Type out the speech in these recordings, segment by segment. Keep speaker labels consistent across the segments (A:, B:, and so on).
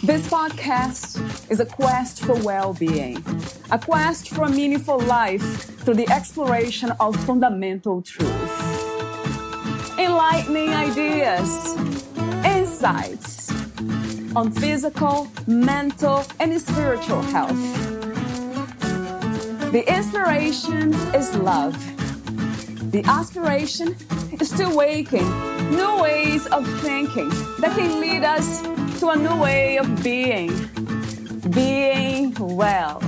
A: This podcast is a quest for well-being, a quest for a meaningful life through the exploration of fundamental truth. Enlightening ideas, insights on physical, mental, and spiritual health. The inspiration is love. The aspiration is to awaken new ways of thinking that can lead us to a new way of being well.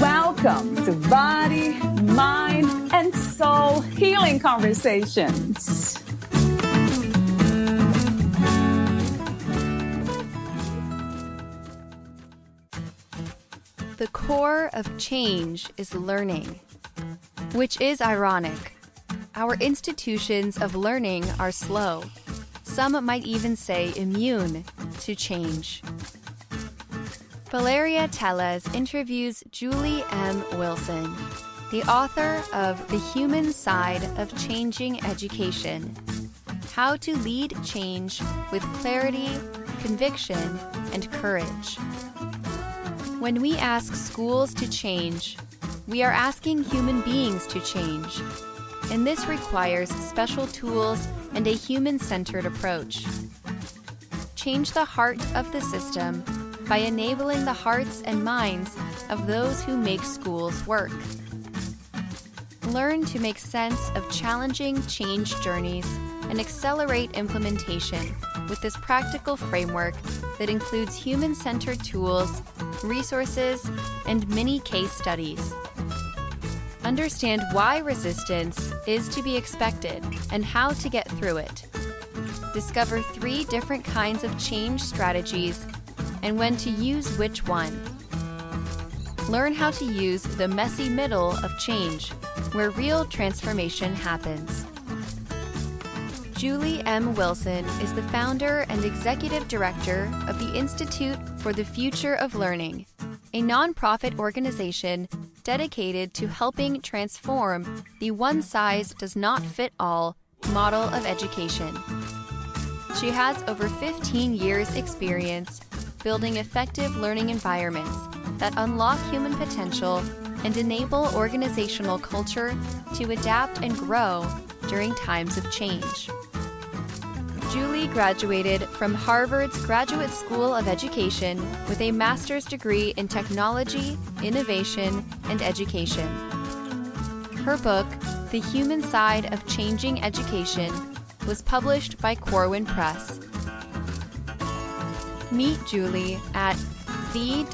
A: Welcome to Body, Mind, and Soul Healing Conversations.
B: The core of change is learning, which is ironic. Our institutions of learning are slow. Some might even say immune to change. Valeria Teles interviews Julie M. Wilson, the author of The Human Side of Changing Education: How to Lead Change with Clarity, Conviction, and Courage. When we ask schools to change, we are asking human beings to change, and this requires special tools and a human-centered approach. Change the heart of the system by enabling the hearts and minds of those who make schools work. Learn to make sense of challenging change journeys and accelerate implementation with this practical framework that includes human-centered tools, resources, and mini case studies. Understand why resistance is to be expected and how to get through it. Discover 3 different kinds of change strategies and when to use which one. Learn how to use the messy middle of change, where real transformation happens. Julie M. Wilson is the founder and executive director of the Institute for the Future of Learning, a nonprofit organization dedicated to helping transform the one-size-does-not-fit-all model of education. She has over 15 years' experience building effective learning environments that unlock human potential and enable organizational culture to adapt and grow during times of change. Julie graduated from Harvard's Graduate School of Education with a master's degree in technology, innovation, and education. Her book, The Human Side of Changing Education, was published by Corwin Press. Meet Julie at the-ifl.org.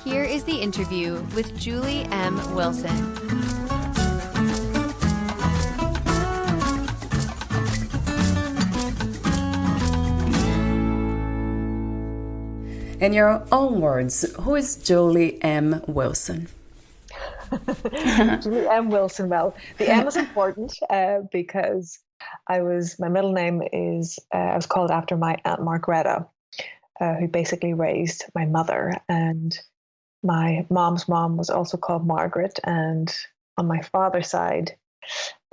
B: Here is the interview with Julie M. Wilson.
A: In your own words, who is Julie M. Wilson?
C: Julie M. Wilson. Well, the M is important because my middle name is, I was called after my Aunt Margareta, who basically raised my mother. And my mom's mom was also called Margaret. And on my father's side,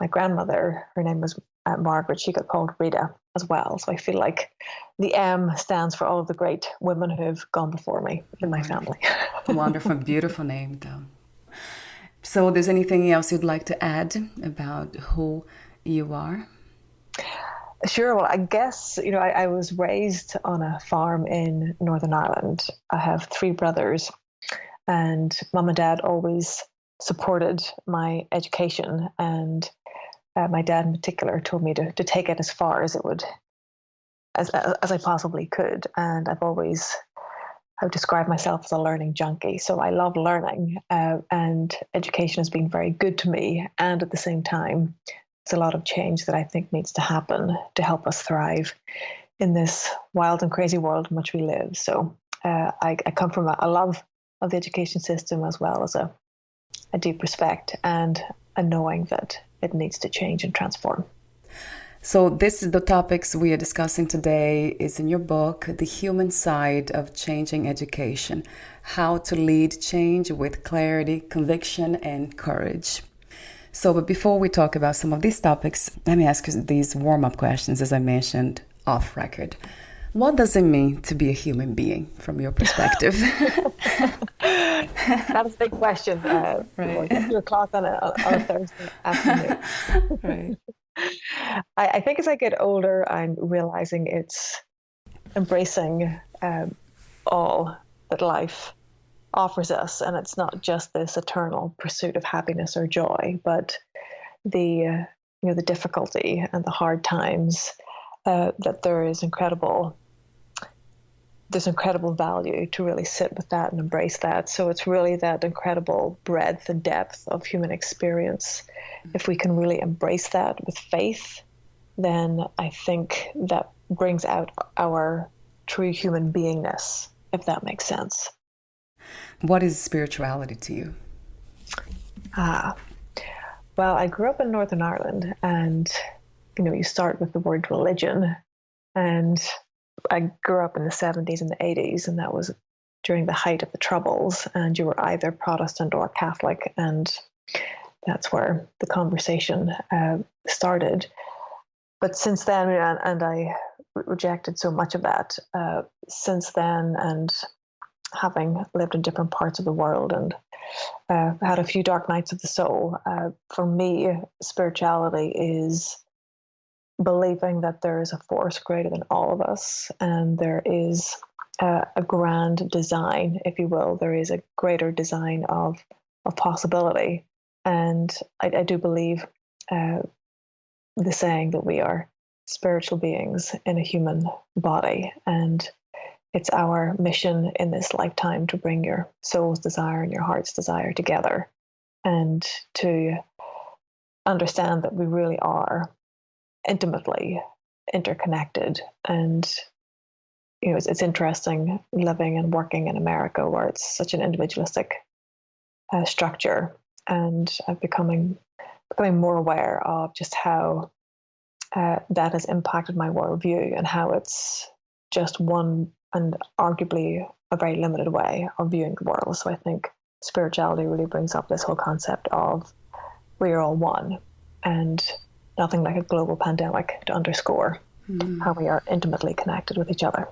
C: my grandmother, her name was Margaret, she got called Rita as well. So I feel like the M stands for all of the great women who have gone before me in my family.
A: Wonderful, beautiful name, though. So, there's anything else you'd like to add about who you are?
C: Sure. Well, I guess, I was raised on a farm in Northern Ireland. I have 3 brothers, and mum and dad always supported my education. And my dad in particular told me to take it as far as as I possibly could. And I've described myself as a learning junkie. So I love learning, and education has been very good to me. And at the same time, it's a lot of change that I think needs to happen to help us thrive in this wild and crazy world in which we live. So I come from a love of the education system, as well as a deep respect and a knowing that it needs to change and transform.
A: So this is the topics we are discussing today is in your book, The Human Side of Changing Education: How to Lead Change with Clarity, Conviction, and Courage.
D: So, but before we talk about some of these topics, let me ask you these warm-up questions, as I mentioned off record. What does it mean to be a human being from your perspective?
C: That's a big question.
D: Right.
C: 2 o'clock on a Thursday afternoon.
D: Right.
C: I think as I get older, I'm realizing it's embracing all that life offers us, and it's not just this eternal pursuit of happiness or joy, but the the difficulty and the hard times. That there's incredible value to really sit with that and embrace that. So it's really that incredible breadth and depth of human experience. If we can really embrace that with faith, then I think that brings out our true human beingness, if that makes sense.
D: What is spirituality to you?
C: Well, I grew up in Northern Ireland, and you start with the word religion, and I grew up in the 70s and the 80s, and that was during the height of the Troubles, and you were either Protestant or Catholic, and that's where the conversation started. But since then, and I rejected so much of that since then, and having lived in different parts of the world and had a few dark nights of the soul, for me, spirituality is believing that there is a force greater than all of us, and there is a grand design, if you will. There is a greater design of possibility. And I do believe the saying that we are spiritual beings in a human body, and it's our mission in this lifetime to bring your soul's desire and your heart's desire together, and to understand that we really are intimately interconnected. And it's interesting living and working in America, where it's such an individualistic structure, and I'm becoming more aware of just how that has impacted my worldview, and how it's just one and arguably a very limited way of viewing the world. So I think spirituality really brings up this whole concept of we are all one, and nothing like a global pandemic to underscore how we are intimately connected with each other.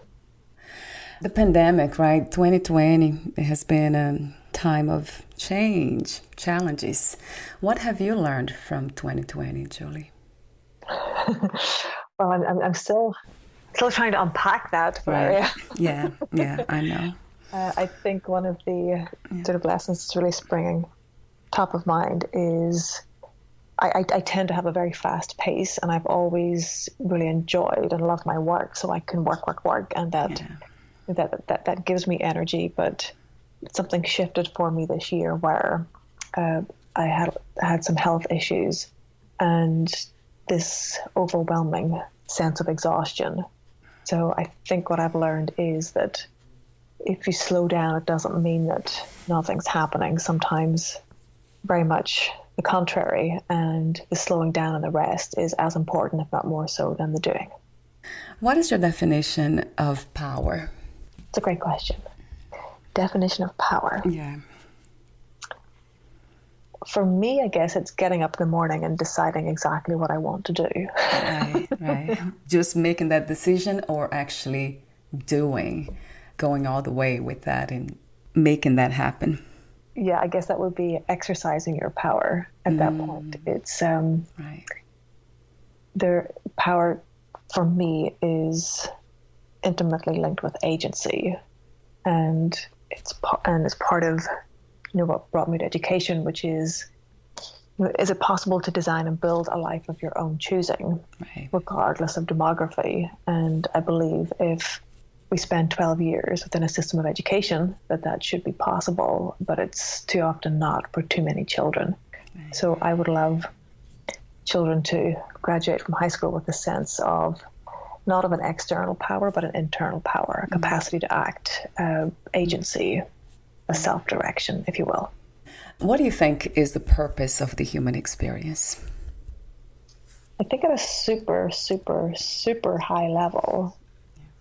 D: The pandemic, right? 2020 has been a time of change, challenges. What have you learned from 2020, Julie?
C: Well, I'm still trying to unpack that, Valeria.
D: Right. Yeah, I know.
C: I think one of the sort of lessons that's really springing top of mind is I tend to have a very fast pace, and I've always really enjoyed and loved my work, so I can work, and that gives me energy. But something shifted for me this year, where I had some health issues and this overwhelming sense of exhaustion. So I think what I've learned is that if you slow down, it doesn't mean that nothing's happening. Sometimes very much the contrary, and the slowing down and the rest is as important, if not more so, than the doing.
D: What is your definition of power?
C: It's a great question. Definition of power.
D: Yeah.
C: For me, I guess it's getting up in the morning and deciding exactly what I want to do.
D: Right. Just making that decision, or actually going all the way with that and making that happen.
C: Yeah, I guess that would be exercising your power at that point. It's
D: right.
C: The power for me is intimately linked with agency, and it's part of what brought me to education, which is it possible to design and build a life of your own choosing,
D: right,
C: regardless of demography? And I believe if we spend 12 years within a system of education, that should be possible, but it's too often not for too many children. Right. So I would love children to graduate from high school with a sense of not of an external power, but an internal power, a capacity to act, agency, a self-direction, if you will.
D: What do you think is the purpose of the human experience?
C: I think at a super, super, super high level,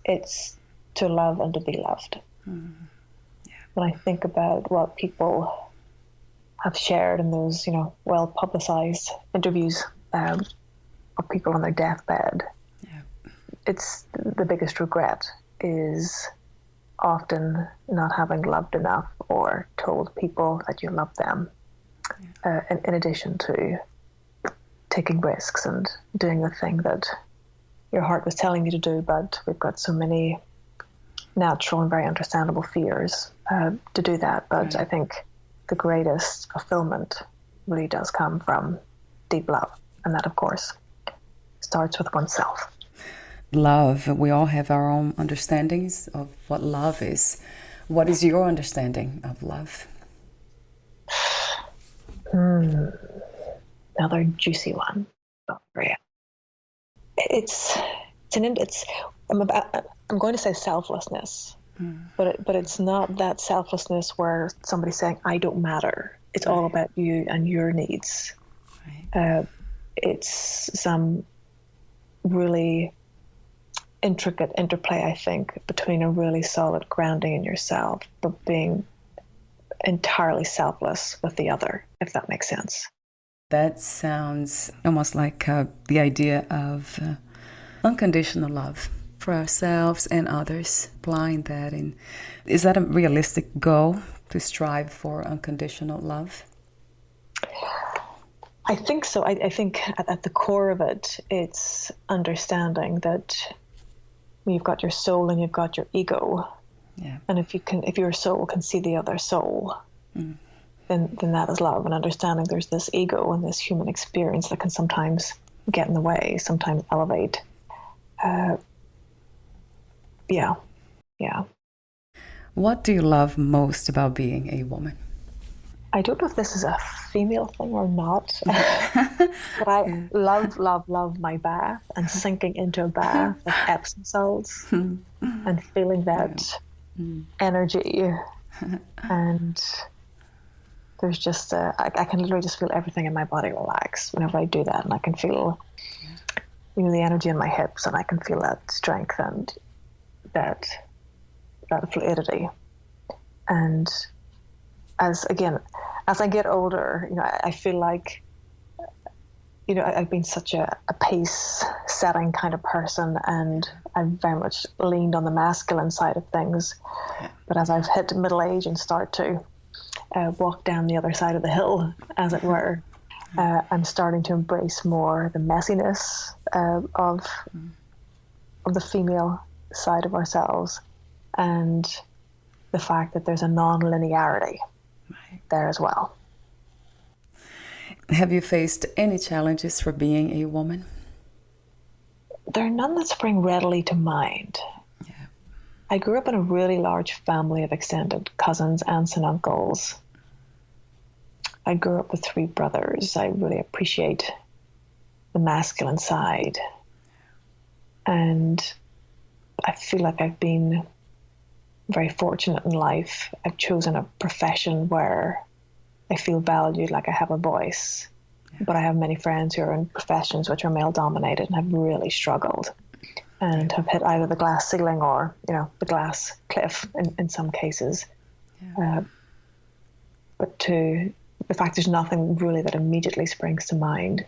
C: it's to love and to be loved. Yeah. When I think about what people have shared in those, well publicized interviews of people on their deathbed.
D: Yeah.
C: It's the biggest regret is often not having loved enough or told people that you love them, in addition to taking risks and doing the thing that your heart was telling you to do. But we've got so many natural and very understandable fears to do that. But I think the greatest fulfillment really does come from deep love. And that, of course, starts with oneself.
D: Love, we all have our own understandings of what love is. What is your understanding of love?
C: Another juicy one. Valeria. I'm going to say selflessness, but it's not that selflessness where somebody's saying, I don't matter. It's all about you and your needs.
D: Right.
C: It's some really intricate interplay, I think, between a really solid grounding in yourself, but being entirely selfless with the other, if that makes sense.
D: That sounds almost like the idea of unconditional love for ourselves and others, applying that in. Is that a realistic goal, to strive for unconditional love?
C: I think so. I think at the core of it, it's understanding that you've got your soul and you've got your ego.
D: Yeah.
C: And if your soul can see the other soul, then that is love. And understanding there's this ego and this human experience that can sometimes get in the way, sometimes elevate. Yeah.
D: What do you love most about being a woman?
C: I don't know if this is a female thing or not, but I love my bath and sinking into a bath of Epsom salts and feeling that energy. And there's just, I can literally just feel everything in my body relax whenever I do that. And I can feel, the energy in my hips, and I can feel that strength and that fluidity. And as I get older, I feel like, I've been such a pace-setting kind of person, and I've very much leaned on the masculine side of things. But as I've hit middle age and start to walk down the other side of the hill, as it were, I'm starting to embrace more the messiness of the female side of ourselves, and the fact that there's a non-linearity there as well.
D: Have you faced any challenges for being a woman?
C: There are none that spring readily to mind.
D: Yeah.
C: I grew up in a really large family of extended cousins, aunts and uncles. I grew up with 3 brothers. I really appreciate the masculine side. And I feel like I've been very fortunate in life. I've chosen a profession where I feel valued, like I have a voice. But I have many friends who are in professions which are male dominated and have really struggled and have hit either the glass ceiling or, the glass cliff in some cases. But the fact there's nothing really that immediately springs to mind.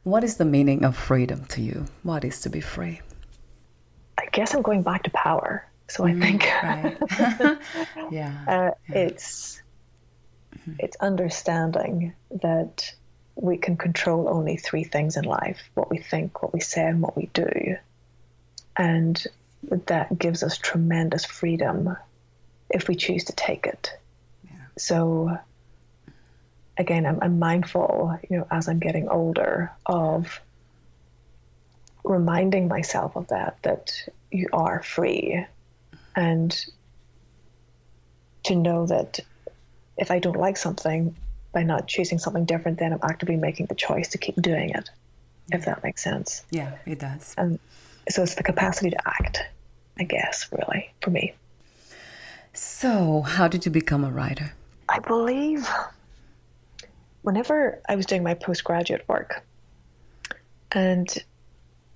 D: What is the meaning of freedom to you? What is to be free?
C: I guess I'm going back to power. So I think it's understanding that we can control only 3 things in life: what we think, what we say, and what we do. And that gives us tremendous freedom if we choose to take it. Yeah. So again, I'm mindful, as I'm getting older, of reminding myself of that you are free. And to know that if I don't like something, by not choosing something different, then I'm actively making the choice to keep doing it, if that makes sense.
D: Yeah, it does.
C: And so it's the capacity to act, I guess, really, for me.
D: So how did you become a writer?
C: I believe whenever I was doing my postgraduate work, and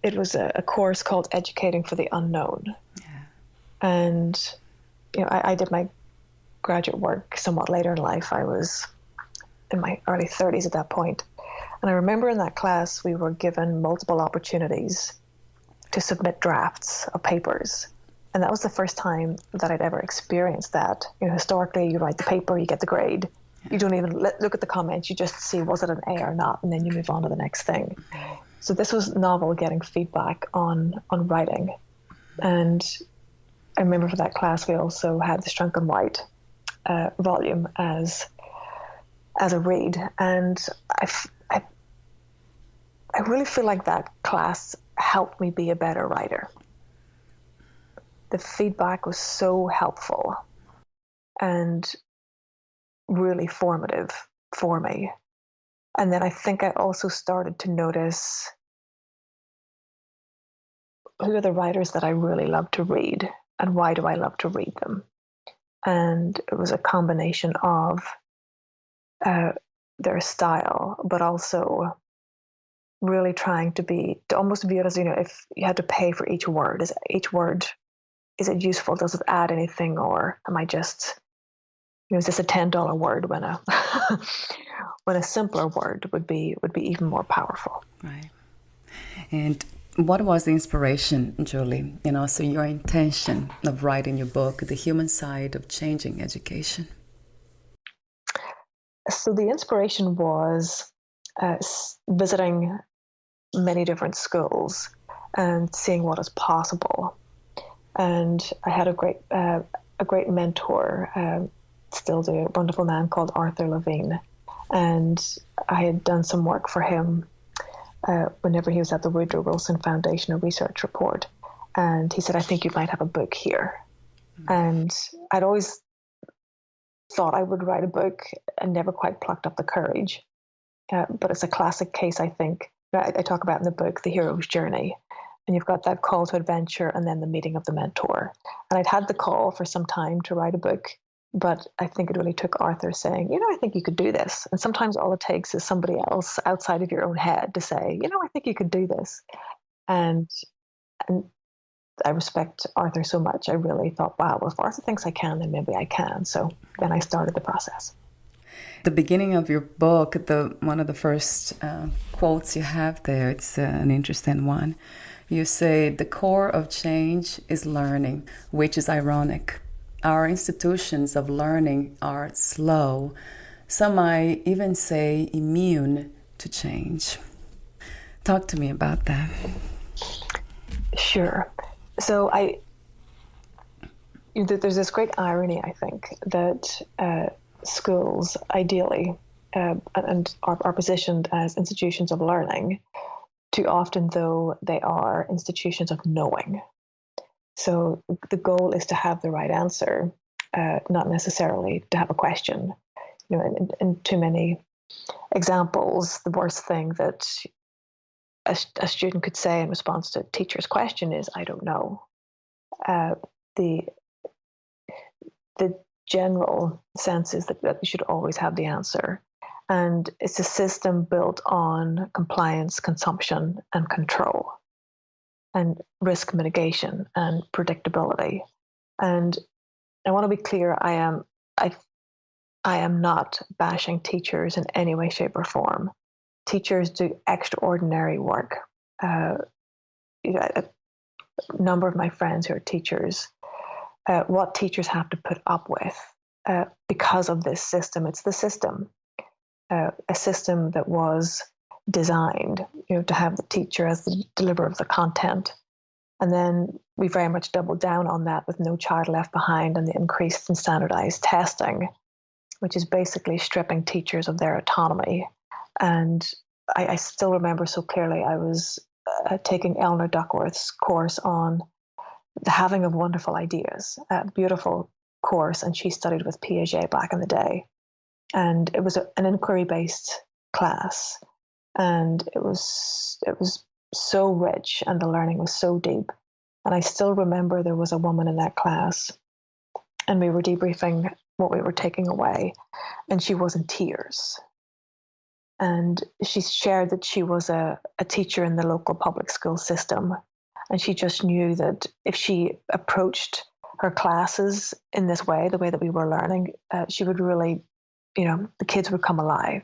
C: it was a course called Educating for the Unknown. Yeah. And, I did my graduate work somewhat later in life. I was in my early 30s at that point. And I remember in that class, we were given multiple opportunities to submit drafts of papers. And that was the first time that I'd ever experienced that. Historically, you write the paper, you get the grade. You don't even look at the comments. You just see, was it an A or not? And then you move on to the next thing. So this was novel, getting feedback on writing. And I remember for that class, we also had the Shrunk and White volume as a read. And I really feel like that class helped me be a better writer. The feedback was so helpful and really formative for me. And then I think I also started to notice who are the writers that I really love to read and why do I love to read them. And it was a combination of their style, but also really trying to almost view it as, if you had to pay for each word, is it useful? Does it add anything? Or am I just, is this a $10 word when a when a simpler word would be even more powerful?
D: Right. And what was the inspiration, Julie? So your intention of writing your book, The Human Side of Changing Education?
C: So the inspiration was visiting many different schools and seeing what is possible. And I had a great mentor, still do, a wonderful man called Arthur Levine. And I had done some work for him whenever he was at the Woodrow Wilson Foundation, a research report. And he said, I think you might have a book here. Mm-hmm. And I'd always thought I would write a book and never quite plucked up the courage. But it's a classic case, I think. I talk about in the book, the hero's journey. And you've got that call to adventure and then the meeting of the mentor. And I'd had the call for some time to write a book, but I think it really took Arthur saying, I think you could do this. And sometimes all it takes is somebody else outside of your own head to say, I think you could do this. And I respect Arthur so much. I really thought, wow, well, if Arthur thinks I can, then maybe I can. So then I started the process.
D: The beginning of your book, one of the first quotes you have there, it's an interesting one. You say, the core of change is learning, which is ironic. Our institutions of learning are slow. Some might even say immune to change. Talk to me about that.
C: Sure. So there's this great irony, I think, that schools ideally and are positioned as institutions of learning, too often though they are institutions of knowing. So the goal is to have the right answer, not necessarily to have a question. In too many examples, the worst thing that a student could say in response to a teacher's question is, I don't know. The general sense is that you should always have the answer. And it's a system built on compliance, consumption, and control, and risk mitigation and predictability. And I want to be clear, I am not bashing teachers in any way, shape, or form. Teachers do extraordinary work. A number of my friends who are teachers, what teachers have to put up with because of this system. It's the system, a system that was designed, to have the teacher as the deliverer of the content. And then we very much doubled down on that with No Child Left Behind and the increased and standardized testing, which is basically stripping teachers of their autonomy. And I still remember so clearly, I was taking Eleanor Duckworth's course on the having of wonderful ideas, a beautiful course, and she studied with Piaget back in the day. And it was an inquiry-based class, and it was so rich, and the learning was so deep. And I still remember there was a woman in that class, and we were debriefing what we were taking away, and she was in tears. And she shared that she was a teacher in the local public school system, and she just knew that if she approached her classes in this way, the way that we were learning, she would really the kids would come alive.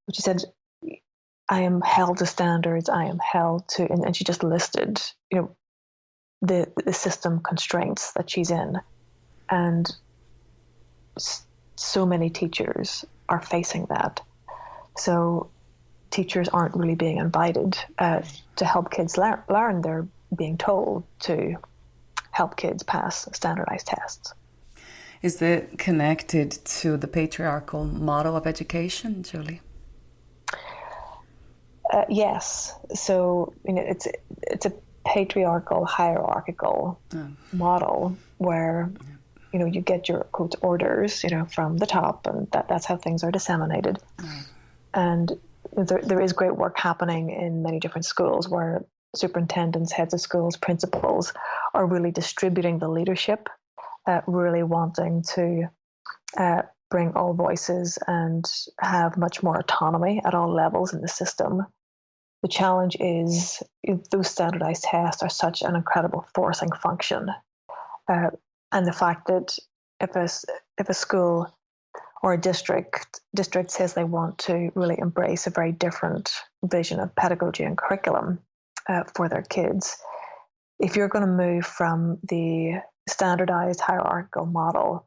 C: But she said, I am held to standards. I am held to, and she just listed, the system constraints that she's in. And so many teachers are facing that. So teachers aren't really being invited to help kids learn. They're being told to help kids pass standardized tests.
D: Is that connected to the patriarchal model of education, Julie?
C: Yes. So it's a patriarchal, hierarchical model where you get your quote orders from the top, and that's how things are disseminated. And there is great work happening in many different schools where superintendents, heads of schools, principals are really distributing the leadership, really wanting to bring all voices and have much more autonomy at all levels in the system. The challenge is those standardized tests are such an incredible forcing function. And the fact that if a school or a district says they want to really embrace a very different vision of pedagogy and curriculum for their kids, if you're going to move from the standardized hierarchical model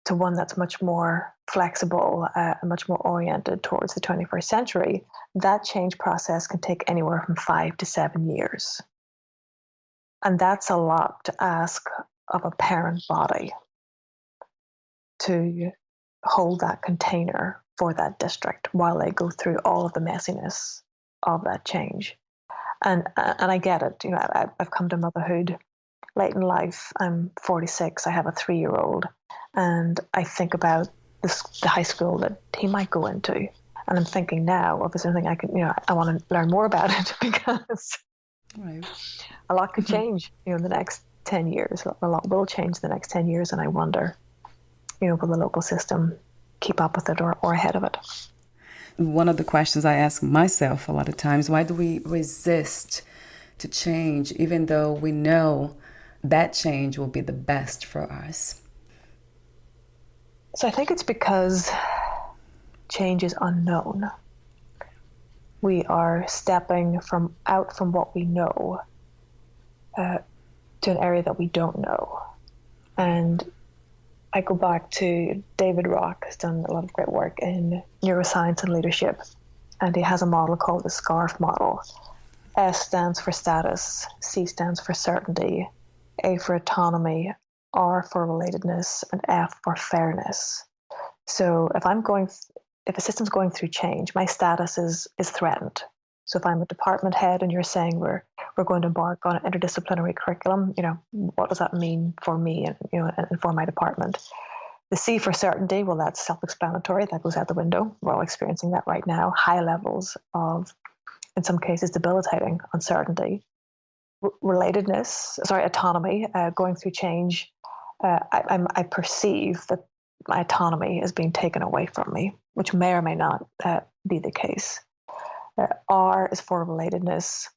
C: to one that's much more flexible and much more oriented towards the 21st century, that change process can take anywhere from 5 to 7 years. And that's a lot to ask of a parent body to hold that container for that district while they go through all of the messiness of that change. And I get it. I've come to motherhood late in life. I'm 46. I have a 3-year-old, and I think about the high school that he might go into, and I'm thinking now, if there's anything I can, I want to learn more about it because a lot could change, in the next 10 years. A lot will change in the next 10 years, and I wonder, will the local system keep up with it or ahead of it?
D: One of the questions I ask myself a lot of times, why do we resist to change even though we know that change will be the best for us?
C: So I think it's because change is unknown. We are stepping out from what we know to an area that we don't know. And I go back to David Rock, who's done a lot of great work in neuroscience and leadership. And he has a model called the SCARF model. S stands for status, C stands for certainty, A for autonomy, R for relatedness, and F for fairness. So if a system's going through change, my status is threatened. So if I'm a department head and you're saying we're going to embark on an interdisciplinary curriculum, what does that mean for me and for my department? The C for certainty, well, that's self-explanatory. That goes out the window. We're all experiencing that right now. High levels of, in some cases, debilitating uncertainty. Autonomy, going through change. I perceive that my autonomy is being taken away from me, which may or may not be the case. R is for relatedness.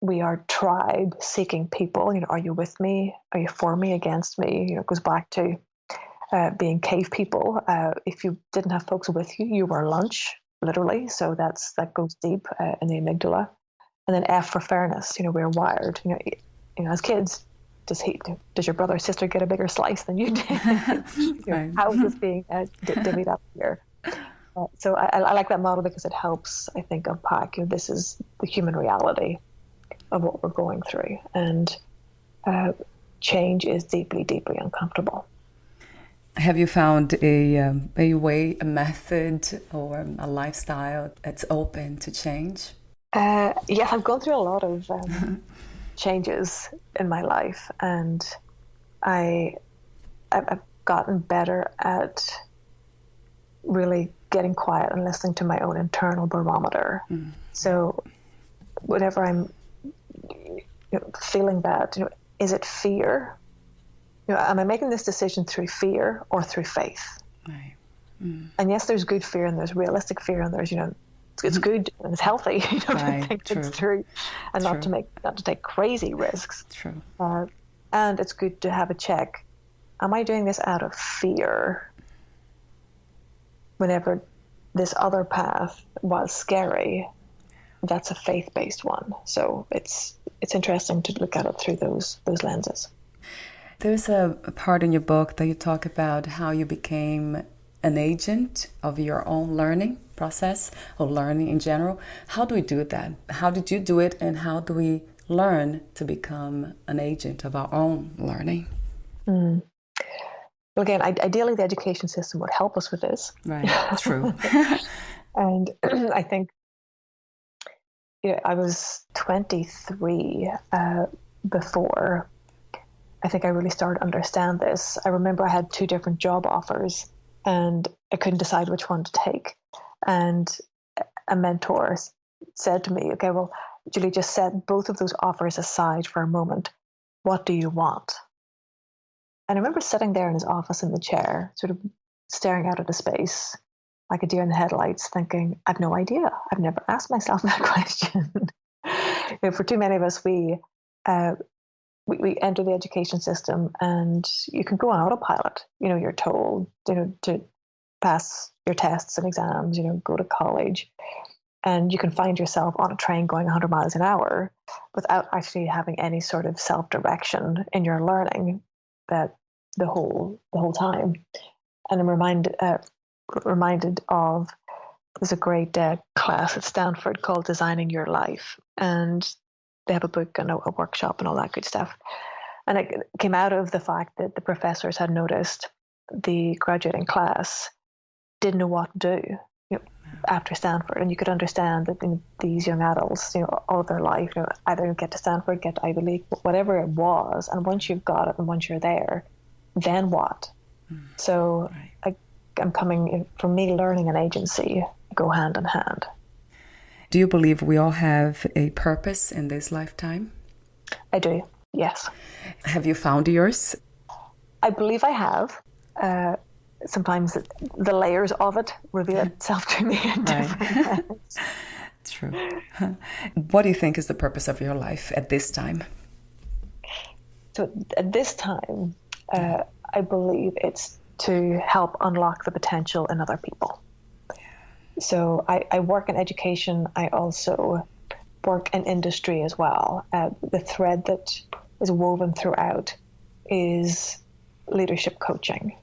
C: We are tribe seeking people. Are you with me? Are you for me? Against me? It goes back to being cave people. If you didn't have folks with you, you were lunch, literally. So that goes deep in the amygdala. And then F for fairness. We're wired. As kids, does your brother or sister get a bigger slice than you did?
D: Right.
C: How is this being divvied up here? So I like that model because it helps, I think, unpack, this is the human reality of what we're going through. And change is deeply, deeply uncomfortable.
D: Have you found a way, a method, or a lifestyle that's open to change?
C: Yes, I've gone through a lot of changes in my life, and I've gotten better at really getting quiet and listening to my own internal barometer. So whenever I'm feeling that, is it fear? Am I making this decision through fear or through faith?
D: Right.
C: And yes, there's good fear and there's realistic fear and there's, it's good and it's healthy,
D: Right,
C: to think
D: true.
C: it's true and not to take crazy risks.
D: True.
C: And it's good to have a check. Am I doing this out of fear whenever this other path was scary, that's a faith-based one. So it's interesting to look at it through those lenses.
D: There's a part in your book that you talk about how you became an agent of your own learning process, or learning in general. How do we do that? How did you do it, and how do we learn to become an agent of our own learning?
C: Well, again, ideally the education system would help us with this.
D: Right, true.
C: And I think I was 23 before I think I really started to understand this. I remember I had 2 different job offers and I couldn't decide which one to take. And a mentor said to me, okay, well, Julie, just set both of those offers aside for a moment. What do you want? And I remember sitting there in his office in the chair, sort of staring out at the space like a deer in the headlights, thinking, I've no idea. I've never asked myself that question. For too many of us, we enter the education system and you can go on autopilot. You're told, to pass your tests and exams, go to college. And you can find yourself on a train going 100 miles an hour without actually having any sort of self-direction in your learning that the whole time. And I'm reminded of, there's a great class at Stanford called Designing Your Life. And they have a book and a workshop and all that good stuff. And it came out of the fact that the professors had noticed the graduating class didn't know what to do after Stanford. And you could understand that these young adults, all of their life, either get to Stanford, get to Ivy League, whatever it was. And once you've got it and once you're there, then what? So I'm coming, for me, learning and agency go hand in hand.
D: Do you believe we all have a purpose in this lifetime?
C: I do, yes.
D: Have you found yours?
C: I believe I have. Sometimes the layers of it reveal itself to me in different ways.
D: True. What do you think is the purpose of your life at this time?
C: So at this time, I believe it's to help unlock the potential in other people. So I work in education. I also work in industry as well. The thread that is woven throughout is leadership coaching.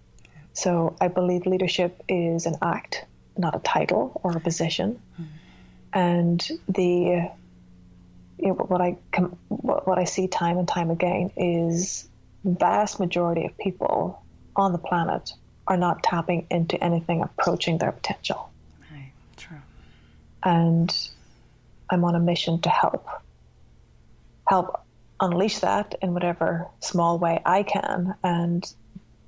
C: So I believe leadership is an act, not a title or a position. And what I see time and time again is the vast majority of people on the planet are not tapping into anything approaching their potential.
D: Right, true.
C: And I'm on a mission to help unleash that in whatever small way I can. And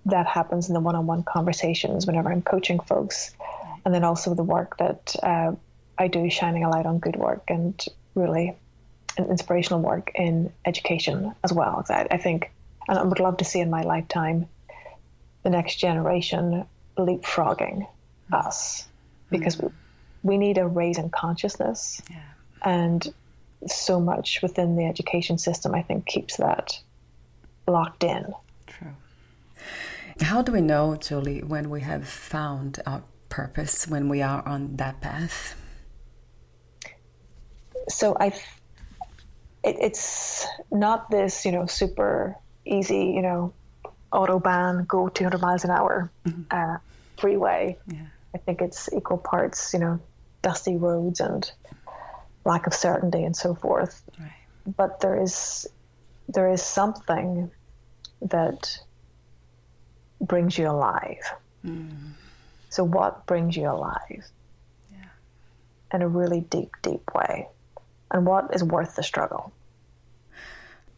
C: that happens in the one-on-one conversations whenever I'm coaching folks. And then also the work that I do, shining a light on good work and really an inspirational work in education as well. I think, and I would love to see in my lifetime, the next generation leapfrogging us, because we need a raise in consciousness. Yeah. And so much within the education system, I think, keeps that locked in.
D: True. How do we know, Julie, when we have found our purpose, when we are on that path?
C: So it's not this, super easy, autobahn, go 200 miles an hour freeway. Yeah. I think it's equal parts, dusty roads and lack of certainty and so forth. Right. But there is something that brings you alive. So what brings you alive? Yeah. In a really deep, deep way? And what is worth the struggle?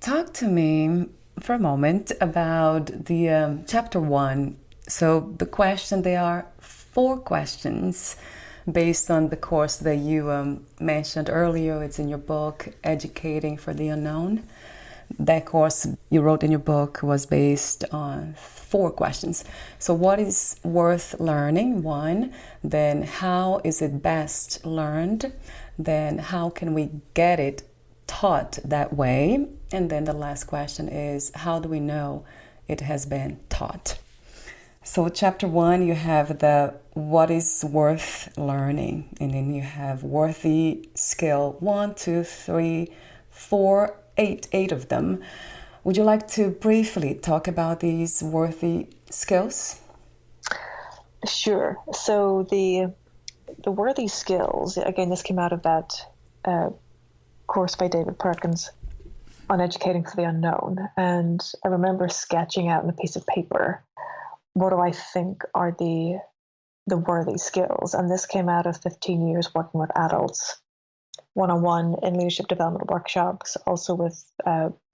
D: Talk to me for a moment about the chapter 1. So the question, there are 4 questions based on the course that you mentioned earlier. It's in your book, Educating for the Unknown. That course you wrote in your book was based on 4 questions. So what is worth learning? 1. Then how is it best learned? Then how can we get it taught that way? And then the last question is, how do we know it has been taught? So chapter 1, you have the what is worth learning, and then you have worthy skill 1, 2, 3, 4, 8 of them. Would you like to briefly talk about these worthy skills?
C: Sure. So the worthy skills, again, this came out of that course by David Perkins on educating for the unknown. And I remember sketching out on a piece of paper, what do I think are the worthy skills? And this came out of 15 years working with adults, one-on-one in leadership development workshops, also with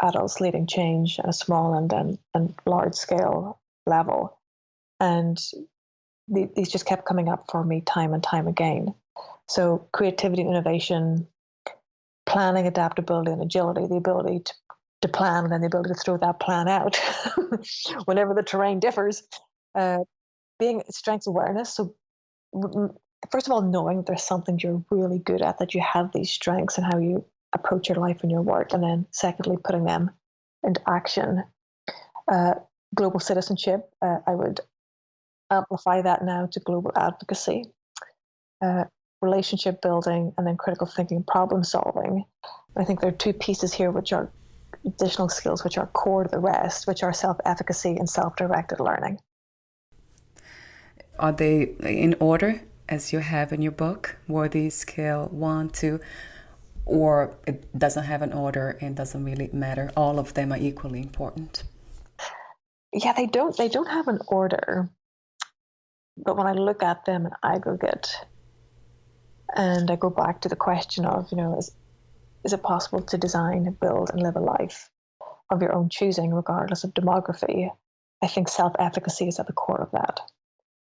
C: adults leading change at a small and large scale level. And these just kept coming up for me time and time again. So creativity and innovation, planning, adaptability, and agility, the ability to plan and then the ability to throw that plan out whenever the terrain differs. Being strengths awareness. So first of all, knowing that there's something you're really good at, that you have these strengths and how you approach your life and your work. And then secondly, putting them into action. Global citizenship, I would amplify that now to global advocacy, relationship building, and then critical thinking, problem solving. I think there are two pieces here which are additional skills which are core to the rest, which are self-efficacy and self-directed learning.
D: Are they in order as you have in your book? Worthy skill 1, 2, or it doesn't have an order and doesn't really matter? All of them are equally important.
C: Yeah, they don't have an order. But when I look at them in aggregate, and I go back to the question of, is it possible to design, build, and live a life of your own choosing, regardless of demography? I think self-efficacy is at the core of that.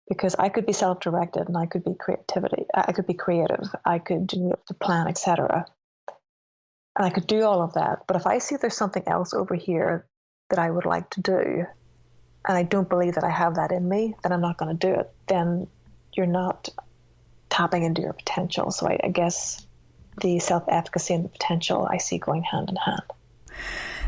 C: Because I could be self-directed and I could be creative, I could do the plan, etc. And I could do all of that. But if I see there's something else over here that I would like to do, and I don't believe that I have that in me, then I'm not going to do it. Then you're not tapping into your potential. So I guess the self-efficacy and the potential I see going hand in hand.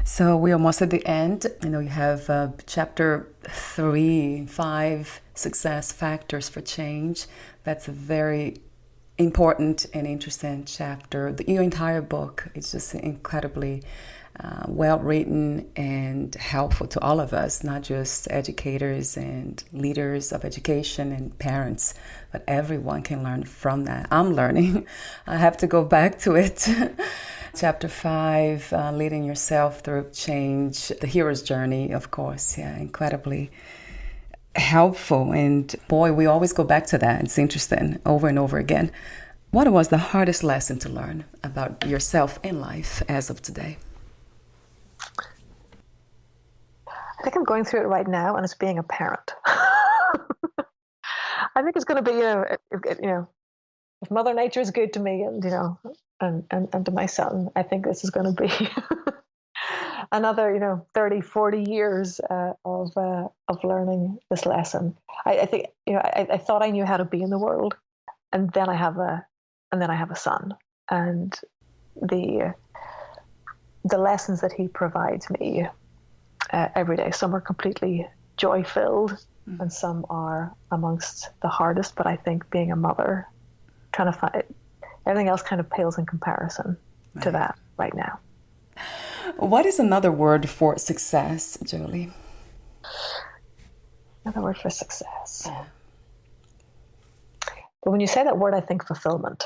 D: So we're almost at the end. You have chapter 3, 5, success factors for change. That's a very important and interesting chapter. Your entire book is just incredibly well written and helpful to all of us, not just educators and leaders of education and parents, but everyone can learn from that. I'm learning. I have to go back to it. Chapter 5, leading yourself through change, the hero's journey, of course. Yeah, incredibly helpful. And boy, we always go back to that. It's interesting over and over again. What was the hardest lesson to learn about yourself in life as of today?
C: I think I'm going through it right now, and it's being a parent. I think it's going to be, if Mother Nature is good to me, and and to my son, I think this is going to be another 30, 40 years of learning this lesson. I think I thought I knew how to be in the world, and then I have a son, and the lessons that he provides me every day. Some are completely joy-filled, and some are amongst the hardest. But I think being a mother, trying to find everything else kind of pales in comparison to that right now.
D: What is another word for success, Julie?
C: Another word for success. Yeah. But when you say that word, I think fulfillment.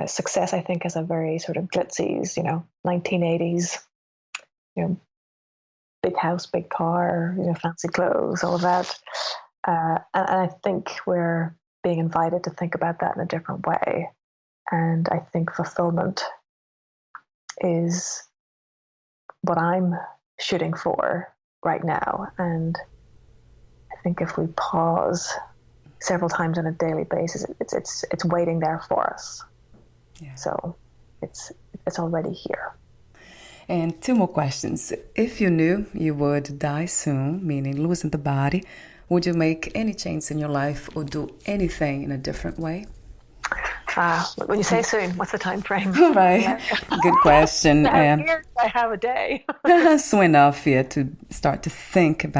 C: Success, I think, is a very sort of glitzy, 1980s, big house, big car, fancy clothes, all of that. And I think we're being invited to think about that in a different way. And I think fulfillment is what I'm shooting for right now. And I think if we pause several times on a daily basis, it's waiting there for us. Yeah. So it's already here.
D: And 2 more questions. If you knew you would die soon, meaning losing the body, would you make any change in your life or do anything in a different way?
C: When you say soon, what's the time frame?
D: Right. Good question.
C: I have a day.
D: Soon enough, to start to think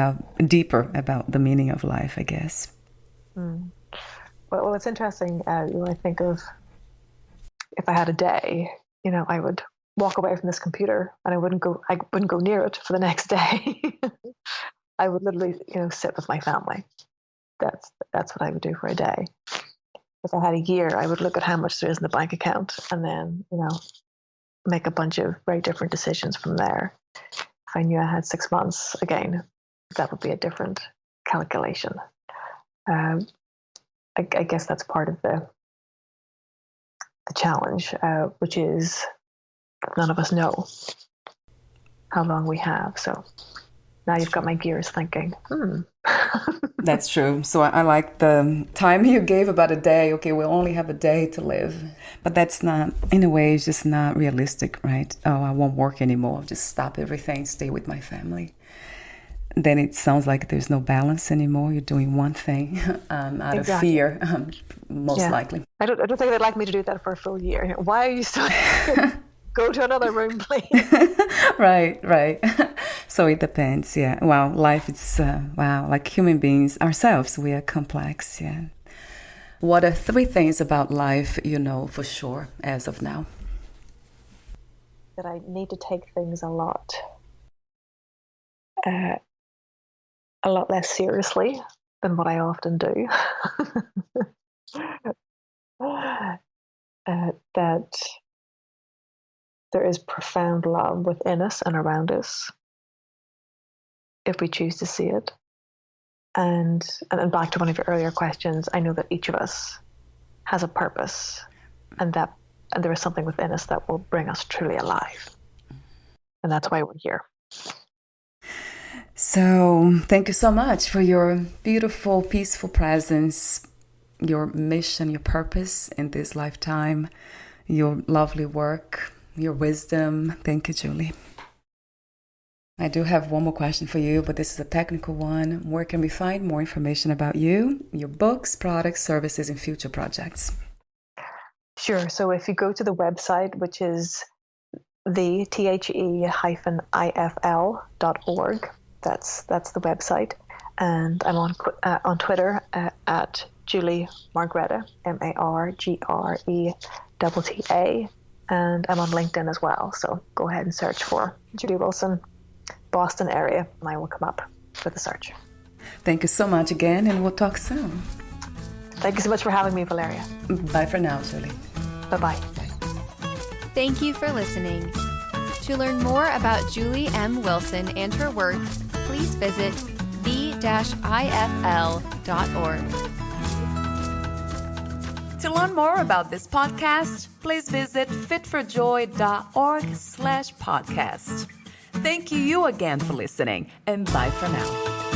D: deeper about the meaning of life, I guess.
C: Well, it's interesting. When I think of if I had a day, I would walk away from this computer and I wouldn't go near it for the next day. I would literally, sit with my family. That's what I would do for a day. If I had a year, I would look at how much there is in the bank account and then, make a bunch of very different decisions from there. If I knew I had 6 months, again, that would be a different calculation. I guess that's part of the challenge, which is none of us know how long we have. So now you've got my gears thinking.
D: That's true. So I like the time you gave about a day. Okay, we'll only have a day to live. But that's not, in a way, it's just not realistic, right? Oh, I won't work anymore. I'll just stop everything, stay with my family. Then it sounds like there's no balance anymore. You're doing one thing out of fear, most likely.
C: I don't think they'd like me to do that for a full year. Why are you still go to another room, please?
D: Right. So it depends, yeah. Wow, life is, like human beings ourselves, we are complex, yeah. What are 3 things about life you know for sure as of now?
C: That I need to take things a lot less seriously than what I often do. That there is profound love within us and around us if we choose to see it. And back to one of your earlier questions, I know that each of us has a purpose and there is something within us that will bring us truly alive. And that's why we're here.
D: So thank you so much for your beautiful, peaceful presence, your mission, your purpose in this lifetime, your lovely work, your wisdom. Thank you, Julie. I do have one more question for you, but this is a technical one. Where can we find more information about you, your books, products, services, and future projects?
C: Sure. So if you go to the website, which is the-ifl.org, that's the website. And I'm on Twitter at Julie Margreta, MARGRETTA, and I'm on LinkedIn as well. So go ahead and search for Julie Wilson, Boston area, and I will come up with a search.
D: Thank you so much again, and we'll talk soon.
C: Thank you so much for having me, Valeria.
D: Bye for now, Julie.
C: Bye-bye.
B: Thank you for listening. To learn more about Julie M. Wilson and her work, please visit the-ifl.org.
A: To learn more about this podcast, please visit fitforjoy.org/podcast. Thank you again for listening, and bye for now.